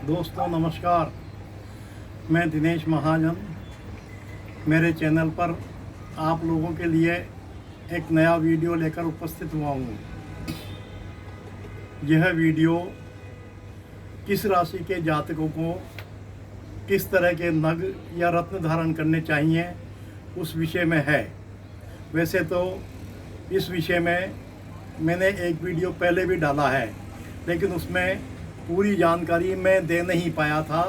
दोस्तों नमस्कार। मैं दिनेश महाजन मेरे चैनल पर आप लोगों के लिए एक नया वीडियो लेकर उपस्थित हुआ हूँ। यह वीडियो किस राशि के जातकों को किस तरह के नग या रत्न धारण करने चाहिए उस विषय में है। वैसे तो इस विषय में मैंने एक वीडियो पहले भी डाला है, लेकिन उसमें पूरी जानकारी मैं दे नहीं पाया था।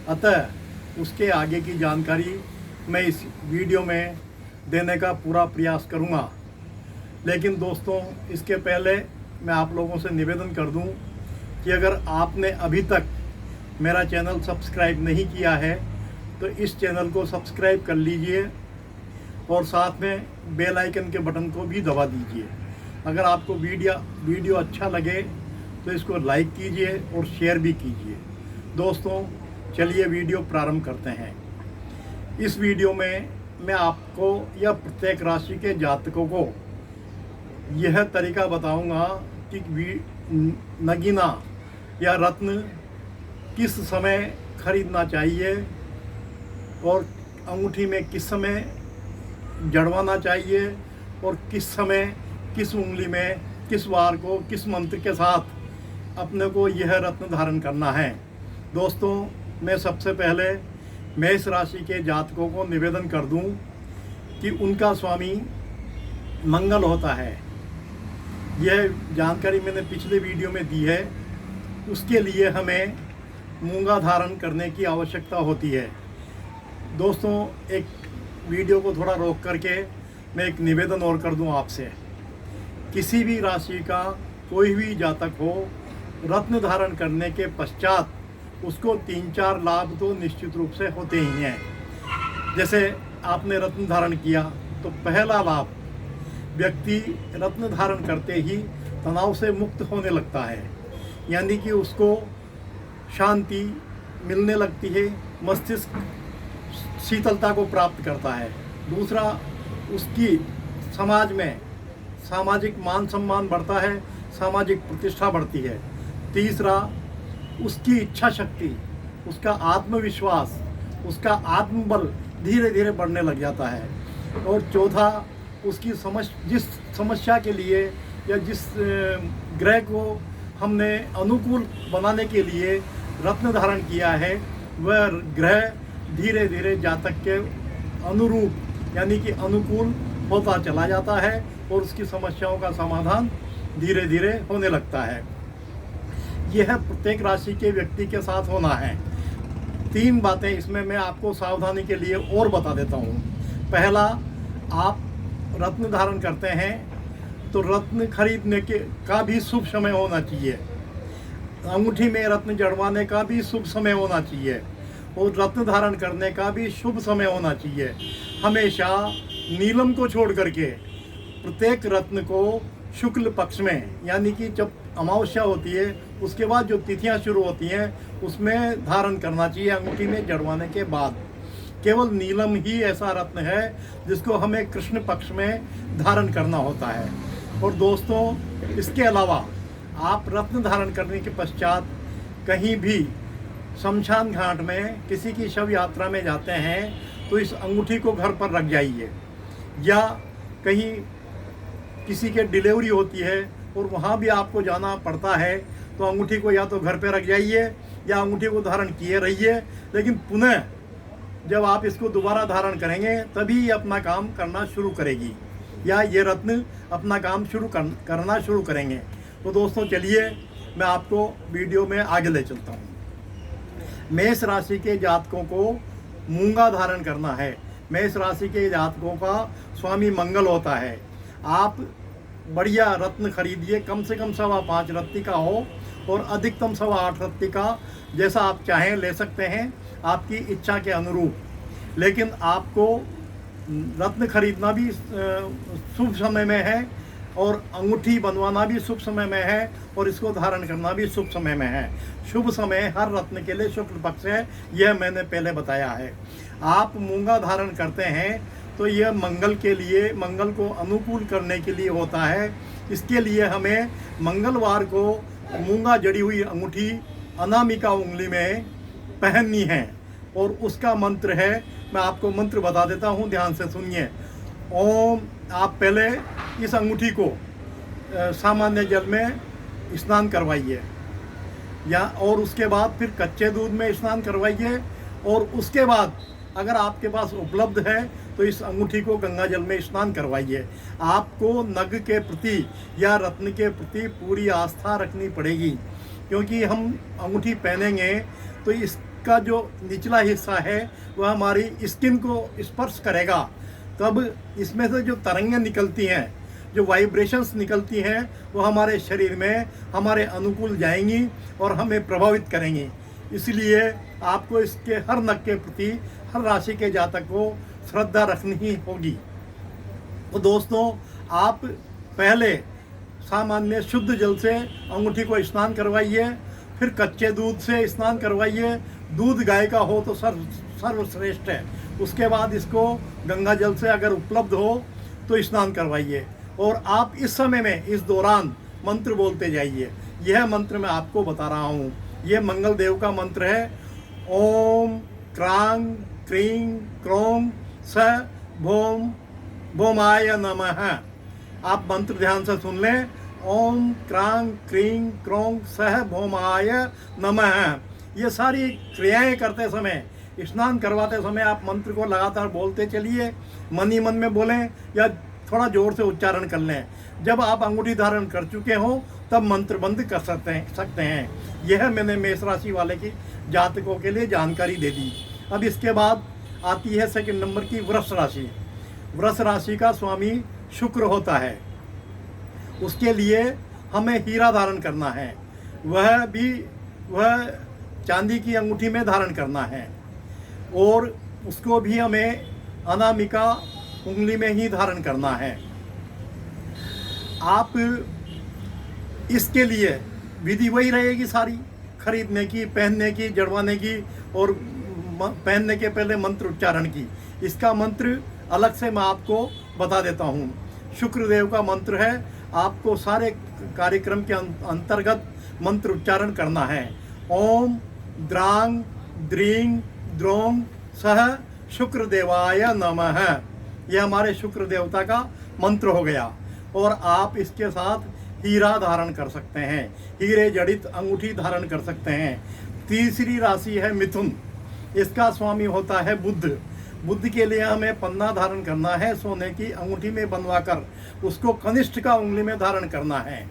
अतः उसके आगे की जानकारी मैं इस वीडियो में देने का पूरा प्रयास करूंगा। लेकिन दोस्तों, इसके पहले मैं आप लोगों से निवेदन कर दूं कि अगर आपने अभी तक मेरा चैनल सब्सक्राइब नहीं किया है तो इस चैनल को सब्सक्राइब कर लीजिए और साथ में बेल आइकन के बटन को भी दबा दीजिए। अगर आपको वीडियो अच्छा लगे तो इसको लाइक कीजिए और शेयर भी कीजिए। दोस्तों, चलिए वीडियो प्रारंभ करते हैं। इस वीडियो में मैं आपको या प्रत्येक राशि के जातकों को यह तरीका बताऊंगा कि नगीना या रत्न किस समय खरीदना चाहिए और अंगूठी में किस समय जड़वाना चाहिए और किस समय किस उंगली में किस वार को किस मंत्र के साथ अपने को यह रत्न धारण करना है। दोस्तों, मैं सबसे पहले मेष राशि के जातकों को निवेदन कर दूं कि उनका स्वामी मंगल होता है। यह जानकारी मैंने पिछले वीडियो में दी है। उसके लिए हमें मूंगा धारण करने की आवश्यकता होती है। दोस्तों, एक वीडियो को थोड़ा रोक करके मैं एक निवेदन और कर दूं आपसे। किसी भी राशि का कोई भी जातक हो, रत्न धारण करने के पश्चात उसको 3-4 लाभ तो निश्चित रूप से होते ही हैं। जैसे आपने रत्न धारण किया तो पहला लाभ, व्यक्ति रत्न धारण करते ही तनाव से मुक्त होने लगता है, यानी कि उसको शांति मिलने लगती है, मस्तिष्क शीतलता को प्राप्त करता है। दूसरा, उसकी समाज में सामाजिक मान सम्मान बढ़ता है, सामाजिक प्रतिष्ठा बढ़ती है। तीसरा, उसकी इच्छा शक्ति, उसका आत्मविश्वास, उसका आत्मबल धीरे धीरे बढ़ने लग जाता है। और चौथा, उसकी जिस समस्या के लिए या जिस ग्रह को हमने अनुकूल बनाने के लिए रत्न धारण किया है, वह ग्रह धीरे धीरे जातक के अनुरूप यानी कि अनुकूल होता चला जाता है और उसकी समस्याओं का समाधान धीरे धीरे होने लगता है। यह प्रत्येक राशि के व्यक्ति के साथ होना है। 3 बातें इसमें मैं आपको सावधानी के लिए और बता देता हूँ। पहला, आप रत्न धारण करते हैं तो रत्न खरीदने का भी शुभ समय होना चाहिए। अंगूठी में रत्न जड़वाने का भी शुभ समय होना चाहिए और रत्न धारण करने का भी शुभ समय होना चाहिए। हमेशा नीलम को छोड़ करके प्रत्येक रत्न को शुक्ल पक्ष में, यानी कि जब अमावस्या होती है उसके बाद जो तिथियां शुरू होती हैं उसमें धारण करना चाहिए। अंगूठी में जड़वाने के बाद केवल नीलम ही ऐसा रत्न है जिसको हमें कृष्ण पक्ष में धारण करना होता है। और दोस्तों, इसके अलावा आप रत्न धारण करने के पश्चात कहीं भी शमशान घाट में किसी की शव यात्रा में जाते हैं तो इस अंगूठी को घर पर रख जाइए, या कहीं किसी के डिलीवरी होती है और वहाँ भी आपको जाना पड़ता है तो अंगूठी को या तो घर पे रख जाइए या अंगूठी को धारण किए रहिए। लेकिन पुनः जब आप इसको दोबारा धारण करेंगे तभी ये अपना काम करना शुरू करेगी या ये रत्न अपना काम करना शुरू करेंगे। तो दोस्तों, चलिए मैं आपको वीडियो में आगे ले चलता हूँ। मेष राशि के जातकों को मूंगा धारण करना है। मेष राशि के जातकों का स्वामी मंगल होता है। आप बढ़िया रत्न खरीदिए, कम से कम 5.25 रत्ती का हो और अधिकतम 8.25 रत्ती का, जैसा आप चाहें ले सकते हैं आपकी इच्छा के अनुरूप। लेकिन आपको रत्न खरीदना भी शुभ समय में है और अंगूठी बनवाना भी शुभ समय में है और इसको धारण करना भी शुभ समय में है। शुभ समय हर रत्न के लिए शुक्ल पक्ष है, यह मैंने पहले बताया है। आप मूंगा धारण करते हैं तो यह मंगल के लिए, मंगल को अनुकूल करने के लिए होता है। इसके लिए हमें मंगलवार को मूंगा जड़ी हुई अंगूठी अनामिका उंगली में पहननी है। और उसका मंत्र है, मैं आपको मंत्र बता देता हूँ, ध्यान से सुनिए। ओम, आप पहले इस अंगूठी को सामान्य जल में स्नान करवाइए, या और उसके बाद फिर कच्चे दूध में स्नान करवाइए। और उसके बाद अगर आपके पास उपलब्ध है तो इस अंगूठी को गंगा जल में स्नान करवाइए। आपको नग के प्रति या रत्न के प्रति पूरी आस्था रखनी पड़ेगी, क्योंकि हम अंगूठी पहनेंगे तो इसका जो निचला हिस्सा है वह हमारी स्किन को स्पर्श करेगा। तब इसमें से जो तरंगें निकलती हैं, जो वाइब्रेशंस निकलती हैं, वो हमारे शरीर में हमारे अनुकूल जाएंगी और हमें प्रभावित करेंगी। इसलिए आपको इसके हर नग के प्रति, हर राशि के जातक को श्रद्धा रखनी ही होगी। तो दोस्तों, आप पहले सामान्य शुद्ध जल से अंगूठी को स्नान करवाइए, फिर कच्चे दूध से स्नान करवाइए। दूध गाय का हो तो सर्वश्रेष्ठ है। उसके बाद इसको गंगा जल से अगर उपलब्ध हो तो स्नान करवाइए। और आप इस समय में, इस दौरान मंत्र बोलते जाइए। यह मंत्र मैं आपको बता रहा हूँ, ये मंगल देव का मंत्र है। ओम क्रांग क्रीं क्रों स भोम भोमाय नमः। आप मंत्र ध्यान से सुन लें। ओम क्रांग क्रीं क्रों सह भोमाय नमः। ये सारी क्रियाएं करते समय, स्नान करवाते समय आप मंत्र को लगातार बोलते चलिए। मन ही मन में बोलें या थोड़ा जोर से उच्चारण कर लें। जब आप अंगूठी धारण कर चुके हो तब मंत्र बंद कर सकते हैं। यह मैंने मेष राशि वाले की जातकों के लिए जानकारी दे दी। अब इसके बाद आती है सेकंड नंबर की वृष राशि। वृष राशि का स्वामी शुक्र होता है। उसके लिए हमें हीरा धारण करना है, वह चांदी की अंगूठी में धारण करना है। और उसको भी हमें अनामिका उंगली में ही धारण करना है। आप इसके लिए विधि वही रहेगी सारी, खरीदने की, पहनने की, जड़वाने की और पहनने के पहले मंत्र उच्चारण की। इसका मंत्र अलग से मैं आपको बता देता हूँ। शुक्रदेव का मंत्र है, आपको सारे कार्यक्रम के अंतर्गत मंत्र उच्चारण करना है। ओम द्रांग द्रींग द्रोंग सह शुक्रदेवाय नमः। यह हमारे शुक्र देवता का मंत्र हो गया। और आप इसके साथ हीरा धारण कर सकते हैं, हीरे जड़ित अंगूठी धारण कर सकते हैं। तीसरी राशि है मिथुन। इसका स्वामी होता है बुध। बुध के लिए हमें पन्ना धारण करना है, सोने की अंगूठी में बनवाकर उसको कनिष्ठ का उंगली में धारण करना है।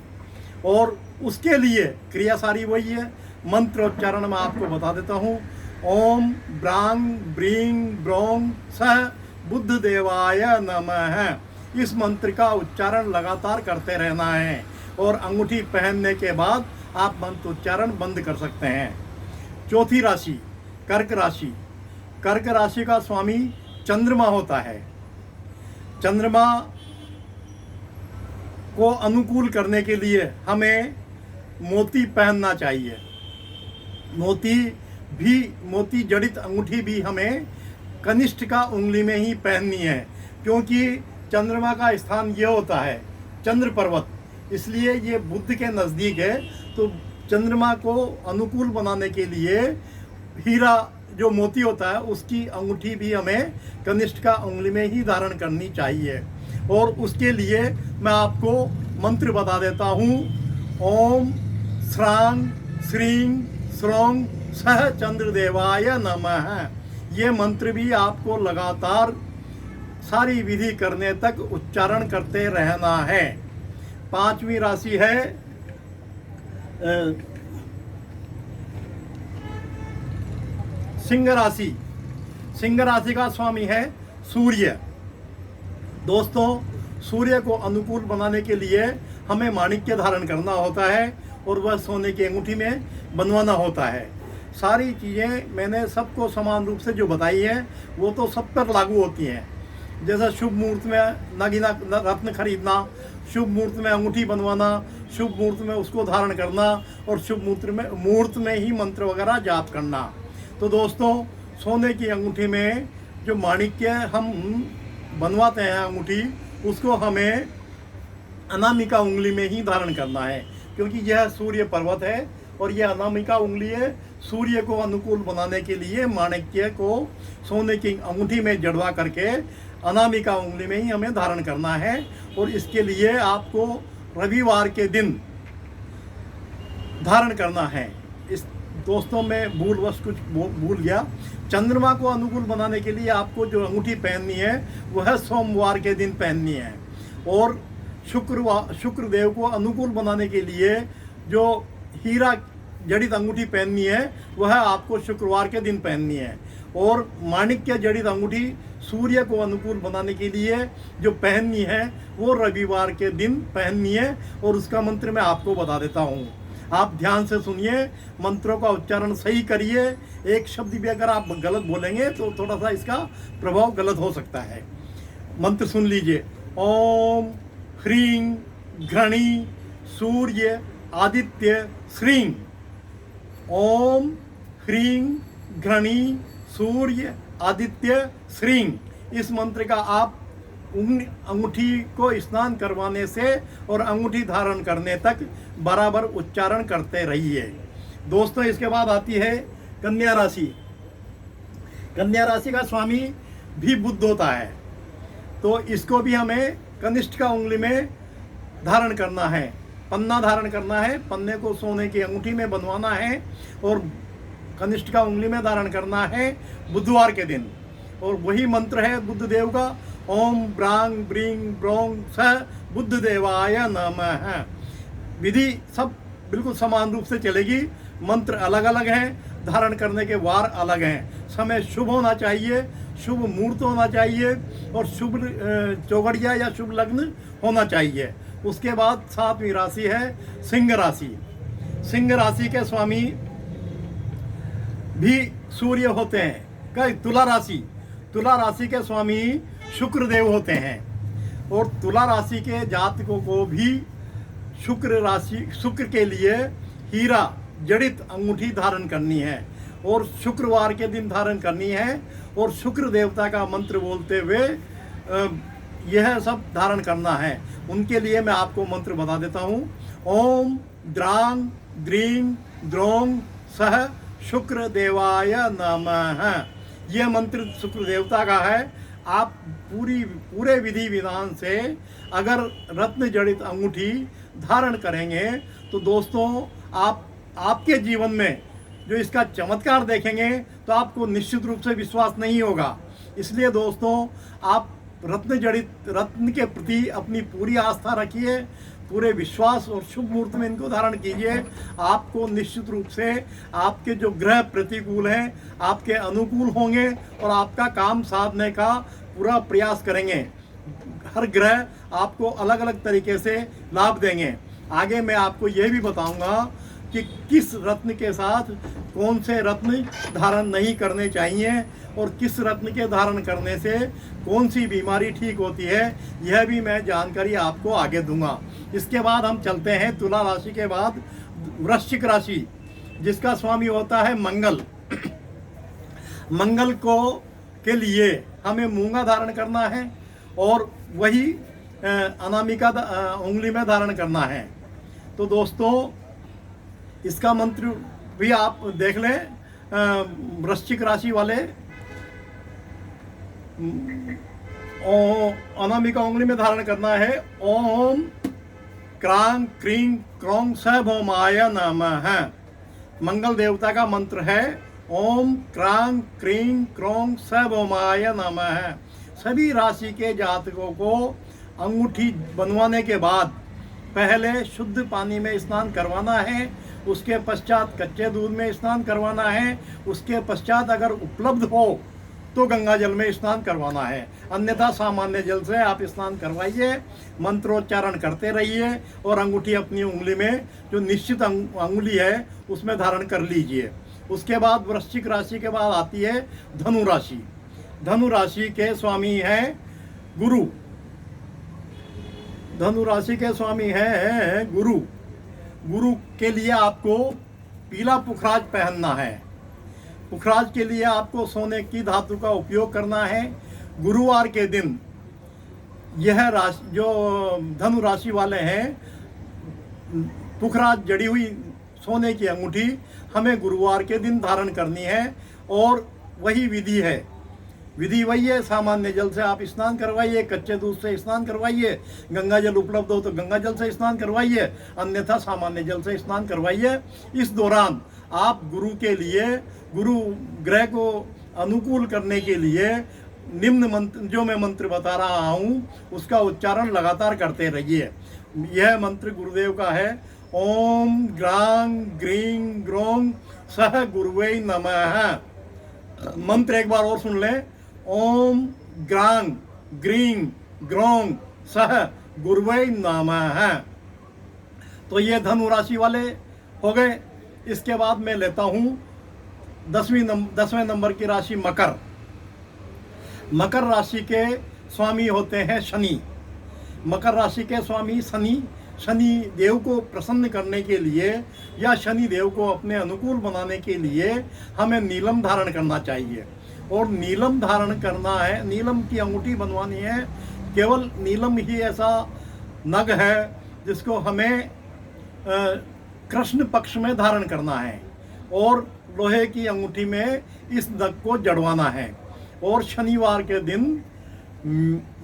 और उसके लिए क्रिया सारी वही है। मंत्र उच्चारण मैं आपको बता देता हूँ। ओम ब्रांग ब्रींग ब्रोंग सह बुद्ध देवाय नमः। इस मंत्र का उच्चारण लगातार करते रहना है और अंगूठी पहनने के बाद आप मंत्र उच्चारण बंद कर सकते हैं। चौथी राशि कर्क राशि। कर्क राशि का स्वामी चंद्रमा होता है। चंद्रमा को अनुकूल करने के लिए हमें मोती पहनना चाहिए। मोती जड़ित अंगूठी भी हमें कनिष्ठ का उंगली में ही पहननी है, क्योंकि चंद्रमा का स्थान ये होता है चंद्र पर्वत, इसलिए ये बुध के नज़दीक है। तो चंद्रमा को अनुकूल बनाने के लिए हीरा जो मोती होता है उसकी अंगूठी भी हमें कनिष्ठ का उंगली में ही धारण करनी चाहिए। और उसके लिए मैं आपको मंत्र बता देता हूँ। ओम श्रांग श्रीं श्रों सह चंद्रदेवाय नमः। ये मंत्र भी आपको लगातार सारी विधि करने तक उच्चारण करते रहना है। पांचवी राशि है सिंह राशि। सिंह राशि का स्वामी है सूर्य। दोस्तों, सूर्य को अनुकूल बनाने के लिए हमें माणिक्य धारण करना होता है और वह सोने की अंगूठी में बनवाना होता है। सारी चीज़ें मैंने सबको समान रूप से जो बताई हैं वो तो सब पर लागू होती हैं। जैसा शुभ मुहूर्त में नगीना रत्न खरीदना, शुभ मुहूर्त में अंगूठी बनवाना, शुभ मुहूर्त में उसको धारण करना और शुभ मुहूर्त में ही मंत्र वगैरह जाप करना। तो दोस्तों, सोने की अंगूठी में जो माणिक्य हम बनवाते हैं अंगूठी, उसको हमें अनामिका उंगली में ही धारण करना है, क्योंकि यह सूर्य पर्वत है और ये अनामिका उंगली है सूर्य को अनुकूल बनाने के लिए माणिक्य को सोने की अंगूठी में जड़वा करके अनामिका उंगली में ही हमें धारण करना है। और इसके लिए आपको रविवार के दिन धारण करना है। इस दोस्तों में भूलवश कुछ भूल गया, चंद्रमा को अनुकूल बनाने के लिए आपको जो अंगूठी पहननी है वह सोमवार के दिन पहननी है। और शुक्रदेव को अनुकूल बनाने के लिए जो हीरा जड़ित अंगूठी पहननी है वह आपको शुक्रवार के दिन पहननी है। और माणिक्य जड़ित अंगूठी सूर्य को अनुकूल बनाने के लिए जो पहननी है वो रविवार के दिन पहननी है। और उसका मंत्र मैं आपको बता देता हूँ, आप ध्यान से सुनिए, मंत्रों का उच्चारण सही करिए। एक शब्द भी अगर आप गलत बोलेंगे तो थोड़ा सा इसका प्रभाव गलत हो सकता है। मंत्र सुन लीजिए। ओम ह्रीं घृणी सूर्य आदित्य श्रीं। ओम ह्रीं घृणी सूर्य आदित्य श्रीं। इस मंत्र का आप अंगूठी को स्नान करवाने से और अंगूठी धारण करने तक बराबर उच्चारण करते रहिए। दोस्तों, इसके बाद आती है कन्या राशि। कन्या राशि का स्वामी भी बुध होता है, तो इसको भी हमें कनिष्ठ का उंगली में धारण करना है, पन्ना धारण करना है। पन्ने को सोने की अंगूठी में बनवाना है और कनिष्ठ का उंगली में धारण करना है बुधवार के दिन। और वही मंत्र है बुद्ध देव का, ओम ब्रांग ब्रींग ब्रोंग स बुद्ध देवाय नमः। विधि सब बिल्कुल समान रूप से चलेगी, मंत्र अलग अलग हैं, धारण करने के वार अलग हैं। समय शुभ होना चाहिए, शुभ मुहूर्त होना चाहिए और शुभ चौगड़िया या शुभ लग्न होना चाहिए। उसके बाद 7वीं राशि है सिंह राशि। सिंह राशि के स्वामी भी सूर्य होते हैं। तुला राशि, तुला राशि के स्वामी शुक्र देव होते हैं। और तुला राशि के जातकों को भी शुक्र के लिए हीरा जड़ित अंगूठी धारण करनी है और शुक्रवार के दिन धारण करनी है। और शुक्र देवता का मंत्र बोलते हुए यह सब धारण करना है। उनके लिए मैं आपको मंत्र बता देता हूँ। ओम द्रांग द्रींग द्रोंग सह शुक्र देवाय नमः। यह मंत्र शुक्र देवता का है। आप पूरे विधि विधान से अगर रत्न जड़ित अंगूठी धारण करेंगे तो दोस्तों आपके जीवन में जो इसका चमत्कार देखेंगे तो आपको निश्चित रूप से विश्वास नहीं होगा। इसलिए दोस्तों, आप रत्न के प्रति अपनी पूरी आस्था रखिए, पूरे विश्वास और शुभ मुहूर्त में इनको धारण कीजिए। आपको निश्चित रूप से आपके जो ग्रह प्रतिकूल हैं आपके अनुकूल होंगे और आपका काम साधने का पूरा प्रयास करेंगे। हर ग्रह आपको अलग अलग तरीके से लाभ देंगे। आगे मैं आपको यह भी बताऊंगा कि किस रत्न के साथ कौन से रत्न धारण नहीं करने चाहिए और किस रत्न के धारण करने से कौन सी बीमारी ठीक होती है, यह भी मैं जानकारी आपको आगे दूंगा। इसके बाद हम चलते हैं तुला राशि के बाद वृश्चिक राशि, जिसका स्वामी होता है मंगल। मंगल के लिए हमें मूंगा धारण करना है और वही अनामिका उंगली में धारण करना है। तो दोस्तों, इसका मंत्र भी आप देख लें। वृश्चिक राशि वाले अनामिका उंगली में धारण करना है। ओम क्रांग क्रीं क्रोंग स भौमाय नमः। मंगल देवता का मंत्र है ओम क्रांग क्रीं क्रोंग स भौमाय नमः। सभी राशि के जातकों को अंगूठी बनवाने के बाद पहले शुद्ध पानी में स्नान करवाना है, उसके पश्चात कच्चे दूध में स्नान करवाना है, उसके पश्चात अगर उपलब्ध हो तो गंगा जल में स्नान करवाना है, अन्यथा सामान्य जल से आप स्नान करवाइए। मंत्रोच्चारण करते रहिए और अंगूठी अपनी उंगली में जो निश्चित अंगुली है उसमें धारण कर लीजिए। उसके बाद वृश्चिक राशि के बाद आती है धनु राशि। धनु राशि के स्वामी है गुरु। धनु राशि के स्वामी है गुरु। गुरु के लिए आपको पीला पुखराज पहनना है। पुखराज के लिए आपको सोने की धातु का उपयोग करना है। गुरुवार के दिन यह राशि जो धनु राशि वाले हैं पुखराज जड़ी हुई सोने की अंगूठी हमें गुरुवार के दिन धारण करनी है। और वही विधि है, विधि वही है, सामान्य जल से आप स्नान करवाइए, कच्चे दूध से स्नान करवाइए, गंगा जल उपलब्ध हो तो गंगा जल से स्नान करवाइए, अन्यथा सामान्य जल से स्नान करवाइए। इस दौरान आप गुरु के लिए, गुरु ग्रह को अनुकूल करने के लिए निम्न मंत्र, जो मैं मंत्र बता रहा हूँ, उसका उच्चारण लगातार करते रहिए। यह मंत्र गुरुदेव का है, ओम ग्रां ग्रीं ग्रों सह गुरुवे नमः। मंत्र एक बार और सुन लें, ओम ग्रां ग्रीं ग्रों सह गुरुवे नमः। तो ये धनु राशि वाले हो गए। इसके बाद मैं लेता हूँ 10वें नंबर की राशि मकर। मकर राशि के स्वामी होते हैं शनि। मकर राशि के स्वामी शनि, शनि देव को प्रसन्न करने के लिए या शनि देव को अपने अनुकूल बनाने के लिए हमें नीलम धारण करना चाहिए। और नीलम धारण करना है, नीलम की अंगूठी बनवानी है। केवल नीलम ही ऐसा नग है जिसको हमें कृष्ण पक्ष में धारण करना है और लोहे की अंगूठी में इस नग को जड़वाना है। और शनिवार के दिन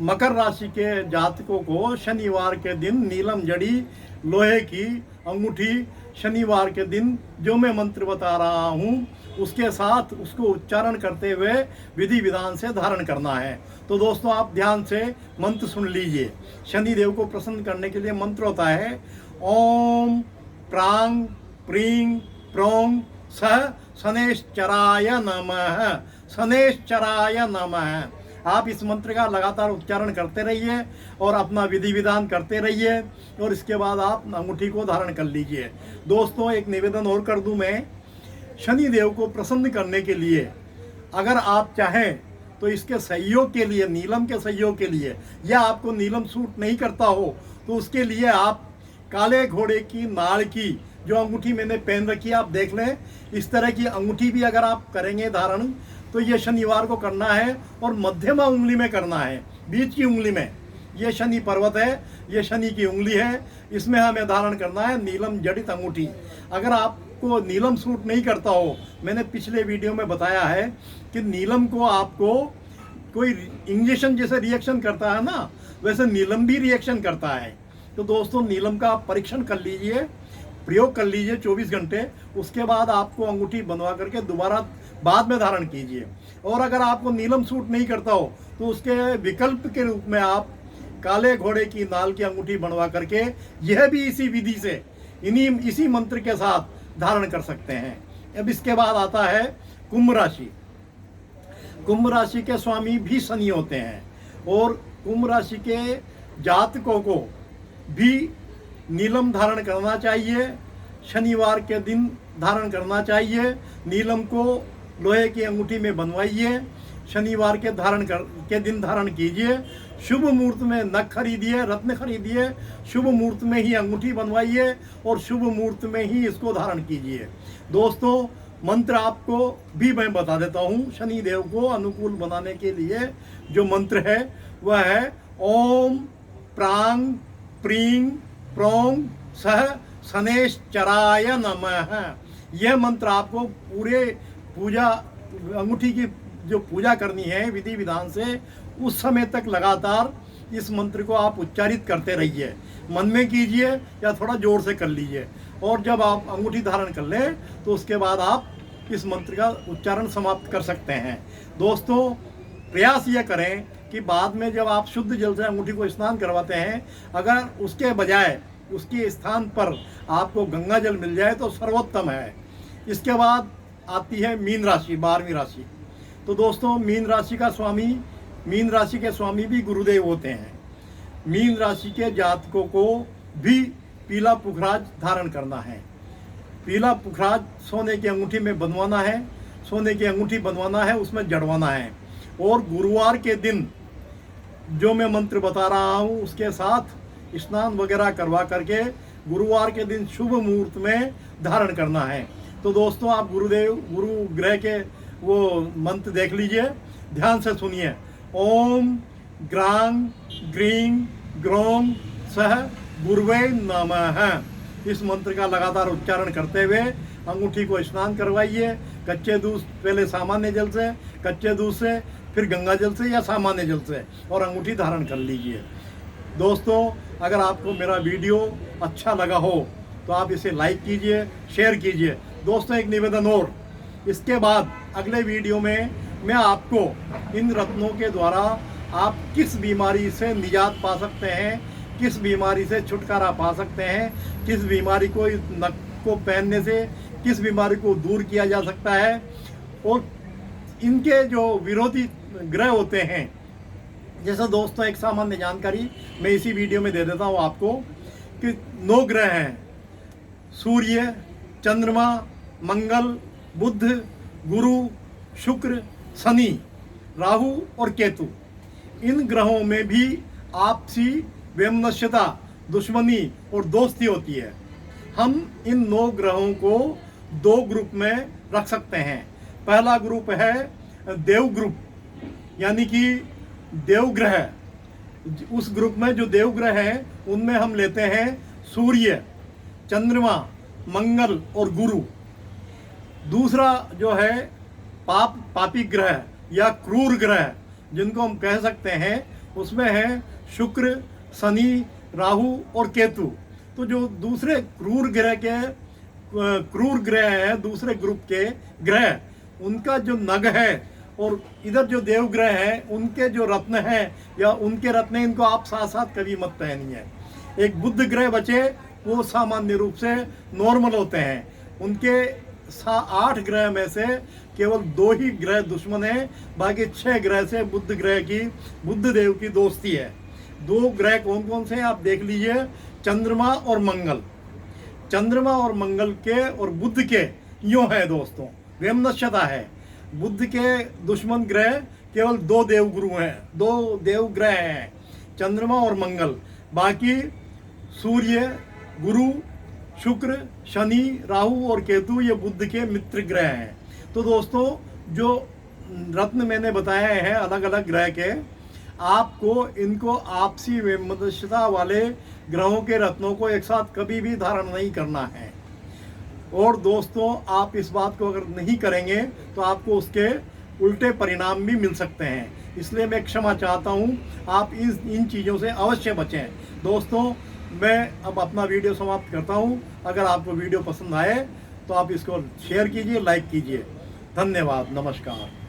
मकर राशि के जातकों को शनिवार के दिन नीलम जड़ी लोहे की अंगूठी शनिवार के दिन जो मैं मंत्र बता रहा हूँ उसके साथ उसको उच्चारण करते हुए विधि विधान से धारण करना है। तो दोस्तों आप ध्यान से मंत्र सुन लीजिए। शनि देव को प्रसन्न करने के लिए मंत्र होता है, ओम प्रांग प्रीं प्रों सह शनेश्चराय नमः। शनेश्चराय नमः। आप इस मंत्र का लगातार उच्चारण करते रहिए और अपना विधि विधान करते रहिए और इसके बाद आप अंगूठी को धारण कर लीजिए। दोस्तों एक निवेदन और कर दूं मैं, शनि देव को प्रसन्न करने के लिए अगर आप चाहें तो इसके सहयोग के लिए, नीलम के सहयोग के लिए, या आपको नीलम सूट नहीं करता हो तो उसके लिए आप काले घोड़े की नाड़ की जो अंगूठी मैंने पहन रखी है आप देख लें, इस तरह की अंगूठी भी अगर आप करेंगे धारण तो ये शनिवार को करना है और मध्यमा उंगली में करना है, बीच की उंगली में। ये शनि पर्वत है, ये शनि की उंगली है, इसमें हमें धारण करना है नीलम जड़ित अंगूठी। अगर आपको नीलम सूट नहीं करता हो, मैंने पिछले वीडियो में बताया है कि नीलम को आपको कोई इंजेक्शन जैसे रिएक्शन करता है ना, वैसे नीलम भी रिएक्शन करता है। तो दोस्तों नीलम का परीक्षण कर लीजिए, प्रयोग कर लीजिए 24 घंटे, उसके बाद आपको अंगूठी बनवा करके दोबारा बाद में धारण कीजिए। और अगर आपको नीलम सूट नहीं करता हो तो उसके विकल्प के रूप में आप काले घोड़े की नाल की अंगूठी बनवा करके यह भी इसी विधि से इसी मंत्र के साथ धारण कर सकते हैं। अब इसके बाद आता है कुंभ राशि। कुंभ राशि के स्वामी भी शनि होते हैं और कुंभ राशि के जातकों को भी नीलम धारण करना चाहिए, शनिवार के दिन धारण करना चाहिए। नीलम को लोहे की अंगूठी में बनवाइए, शनिवार के दिन धारण कीजिए। शुभ मुहूर्त में नग खरीदिए, रत्न खरीदिए, शुभ मुहूर्त में ही अंगूठी बनवाइए और शुभ मुहूर्त में ही इसको धारण कीजिए। दोस्तों मंत्र आपको भी मैं बता देता हूँ, शनि देव को अनुकूल बनाने के लिए जो मंत्र है वह है ओम प्रांग प्रीं प्रों सह शनेश्चराय नमः। यह मंत्र आपको पूरे पूजा अंगूठी की जो पूजा करनी है विधि विधान से उस समय तक लगातार इस मंत्र को आप उच्चारित करते रहिए। मन में कीजिए या थोड़ा जोर से कर लीजिए और जब आप अंगूठी धारण कर लें तो उसके बाद आप इस मंत्र का उच्चारण समाप्त कर सकते हैं। दोस्तों प्रयास ये करें कि बाद में जब आप शुद्ध जल से अंगूठी को स्नान करवाते हैं, अगर उसके बजाय उसके स्थान पर आपको गंगा जल मिल जाए तो सर्वोत्तम है। इसके बाद आती है मीन राशि, 12वीं राशि। तो दोस्तों मीन राशि के स्वामी भी गुरुदेव होते हैं। मीन राशि के जातकों को भी पीला पुखराज धारण करना है। पीला पुखराज सोने की अंगूठी में बनवाना है, सोने की अंगूठी बनवाना है, उसमें जड़वाना है। और गुरुवार के दिन जो मैं मंत्र बता रहा हूँ उसके साथ स्नान वगैरह करवा करके गुरुवार के दिन शुभ मुहूर्त में धारण करना है। तो दोस्तों आप गुरु ग्रह के वो मंत्र देख लीजिए, ध्यान से सुनिए। ओम ग्रां ग्रीं ग्रों सह गुरुवे नमः। इस मंत्र का लगातार उच्चारण करते हुए अंगूठी को स्नान करवाइए। कच्चे दूध पहले सामान्य जल से, कच्चे दूध से, फिर गंगा जल से या सामान्य जल से, और अंगूठी धारण कर लीजिए। दोस्तों, अगर आपको मेरा वीडियो अच्छा लगा हो तो आप इसे लाइक कीजिए, शेयर कीजिए। दोस्तों, एक निवेदन और, इसके बाद अगले वीडियो में मैं आपको इन रत्नों के द्वारा आप किस बीमारी से निजात पा सकते हैं, किस बीमारी से छुटकारा पा सकते हैं, किस बीमारी को इस नक को पहनने से किस बीमारी को दूर किया जा सकता है, और इनके जो विरोधी ग्रह होते हैं। जैसे दोस्तों, एक सामान्य जानकारी मैं इसी वीडियो में दे देता हूँ आपको कि 9 ग्रह हैं: सूर्य, चंद्रमा, मंगल, बुध, गुरु, शुक्र, शनि, राहु और केतु। इन ग्रहों में भी आपसी वैमनस्यता, दुश्मनी और दोस्ती होती है। हम इन 9 ग्रहों को 2 ग्रुप में रख सकते हैं। पहला ग्रुप है देव ग्रुप, यानी कि देवग्रह। उस ग्रुप में जो देवग्रह हैं उनमें हम लेते हैं सूर्य, चंद्रमा, मंगल और गुरु। दूसरा जो है पापी ग्रह या क्रूर ग्रह जिनको हम कह सकते हैं, उसमें है शुक्र, शनि, राहु और केतु। तो जो दूसरे क्रूर ग्रह हैं, दूसरे ग्रुप के ग्रह, उनका जो नग है, और इधर जो देवग्रह हैं उनके जो रत्न हैं या उनके रत्न, इनको आप साथ साथ कभी मत पहनिए। एक बुध ग्रह बचे, वो सामान्य रूप से नॉर्मल होते हैं। उनके 8 ग्रह में से केवल 2 ही ग्रह दुश्मन है, बाकी 6 ग्रह से बुध देव की दोस्ती है। 2 ग्रह कौन कौन से हैं आप देख लीजिए: चंद्रमा और मंगल। चंद्रमा और मंगल के और बुध के यूं है दोस्तों, वैमनस्यता है। बुध के दुश्मन ग्रह केवल 2 देवगुरु हैं, 2 देव ग्रह हैं, चंद्रमा और मंगल। बाकी सूर्य, गुरु, शुक्र, शनि, राहु और केतु ये बुध के मित्र ग्रह हैं। तो दोस्तों, जो रत्न मैंने बताए हैं अलग अलग ग्रह के, आपको इनको आपसी वैमनस्यता वाले ग्रहों के रत्नों को एक साथ कभी भी धारण नहीं करना है। और दोस्तों, आप इस बात को अगर नहीं करेंगे तो आपको उसके उल्टे परिणाम भी मिल सकते हैं। इसलिए मैं क्षमा चाहता हूँ, आप इन चीज़ों से अवश्य बचें। दोस्तों, मैं अब अपना वीडियो समाप्त करता हूँ। अगर आपको वीडियो पसंद आए तो आप इसको शेयर कीजिए, लाइक कीजिए। धन्यवाद, नमस्कार।